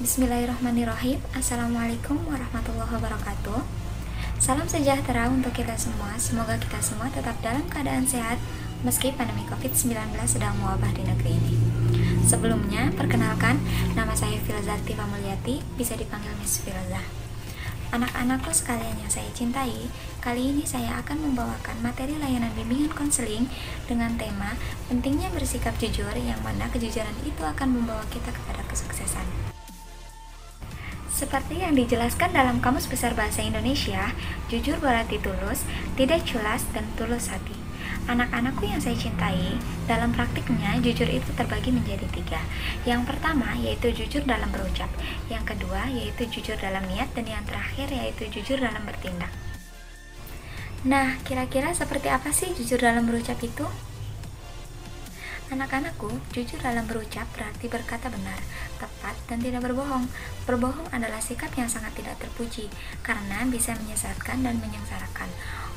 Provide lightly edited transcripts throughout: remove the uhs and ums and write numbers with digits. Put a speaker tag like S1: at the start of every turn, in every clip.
S1: Bismillahirrahmanirrahim. Assalamualaikum warahmatullahi wabarakatuh. Salam sejahtera untuk kita semua. Semoga kita semua tetap dalam keadaan sehat meski pandemi COVID-19 sedang mewabah di negeri ini. Sebelumnya, perkenalkan, nama saya Filzah Tifa Mulyati, bisa dipanggil Miss Filzah. Anak-anakku sekalian yang saya cintai, kali ini saya akan membawakan materi layanan bimbingan konseling dengan tema pentingnya bersikap jujur, yang mana kejujuran itu akan membawa kita kepada kesuksesan. Seperti yang dijelaskan dalam Kamus Besar Bahasa Indonesia, jujur berarti tulus, tidak culas, dan tulus hati. Anak-anakku yang saya cintai, dalam praktiknya jujur itu terbagi menjadi 3. Yang pertama yaitu jujur dalam berucap, yang kedua yaitu jujur dalam niat, dan yang terakhir yaitu jujur dalam bertindak. Nah, kira-kira seperti apa sih jujur dalam berucap itu? Anak-anakku, jujur dalam berucap berarti berkata benar, tepat, dan tidak berbohong. Berbohong adalah sikap yang sangat tidak terpuji, karena bisa menyesatkan dan menyengsarakan.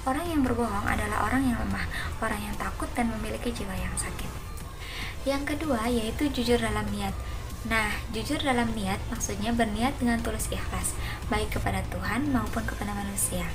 S1: Orang yang berbohong adalah orang yang lemah, orang yang takut dan memiliki jiwa yang sakit. Yang kedua yaitu jujur dalam niat. Nah, jujur dalam niat maksudnya berniat dengan tulus ikhlas, baik kepada Tuhan maupun kepada manusia.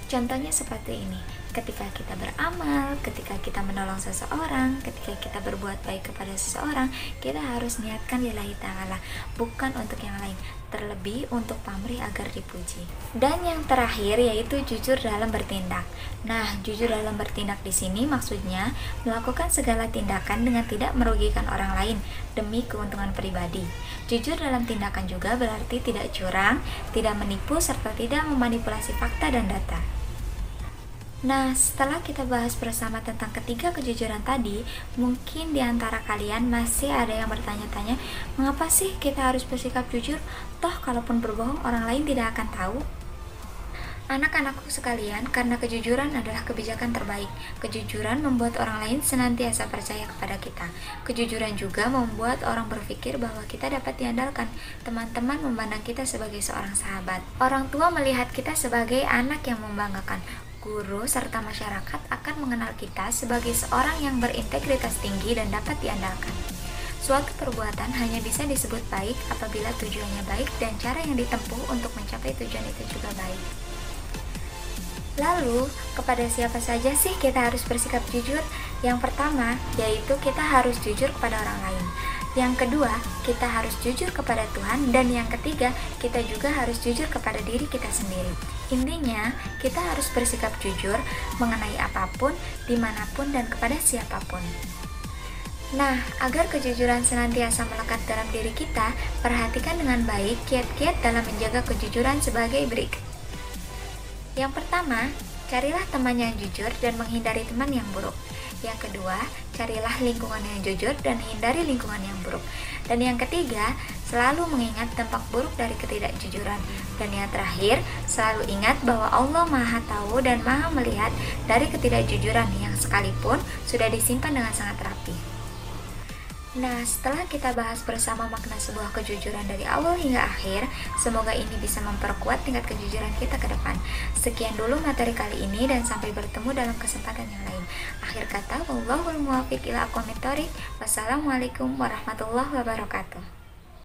S1: Contohnya seperti ini, ketika kita beramal, ketika kita menolong seseorang, ketika kita berbuat baik kepada seseorang, kita harus niatkan lillahi ta'ala, bukan untuk yang lain, terlebih untuk pamrih agar dipuji. Dan yang terakhir yaitu jujur dalam bertindak. Nah, jujur dalam bertindak di sini maksudnya melakukan segala tindakan dengan tidak merugikan orang lain demi keuntungan pribadi. Jujur dalam tindakan juga berarti tidak curang, tidak menipu, serta tidak memanipulasi fakta dan data. Nah, setelah kita bahas bersama tentang ketiga kejujuran tadi, mungkin di antara kalian masih ada yang bertanya-tanya, mengapa sih kita harus bersikap jujur? Toh kalaupun berbohong orang lain tidak akan tahu. Anak-anakku sekalian, karena kejujuran adalah kebijakan terbaik. Kejujuran membuat orang lain senantiasa percaya kepada kita. Kejujuran juga membuat orang berpikir bahwa kita dapat diandalkan. Teman-teman memandang kita sebagai seorang sahabat. Orang tua melihat kita sebagai anak yang membanggakan. Guru serta masyarakat akan mengenal kita sebagai seorang yang berintegritas tinggi dan dapat diandalkan. Suatu perbuatan hanya bisa disebut baik apabila tujuannya baik dan cara yang ditempuh untuk mencapai tujuan itu juga baik. Lalu, kepada siapa saja sih kita harus bersikap jujur? Yang pertama, yaitu kita harus jujur kepada orang lain. Yang kedua, kita harus jujur kepada Tuhan. Dan yang ketiga, kita juga harus jujur kepada diri kita sendiri. Intinya, kita harus bersikap jujur mengenai apapun, dimanapun, dan kepada siapapun. Nah, agar kejujuran senantiasa melekat dalam diri kita, perhatikan dengan baik kiat-kiat dalam menjaga kejujuran sebagai berikut. Yang pertama, carilah teman yang jujur dan menghindari teman yang buruk. Yang kedua, carilah lingkungan yang jujur dan hindari lingkungan yang buruk. Dan yang ketiga, selalu mengingat dampak buruk dari ketidakjujuran. Dan yang terakhir, selalu ingat bahwa Allah Maha Tahu dan Maha Melihat dari ketidakjujuran yang sekalipun sudah disimpan dengan sangat rapi. Nah, setelah kita bahas bersama makna sebuah kejujuran dari awal hingga akhir, semoga ini bisa memperkuat tingkat kejujuran kita ke depan. Sekian dulu materi kali ini dan sampai bertemu dalam kesempatan yang lain. Akhir kata, wallahul muwaffiq ila aqwamit thoriq. Wassalamualaikum warahmatullahi wabarakatuh.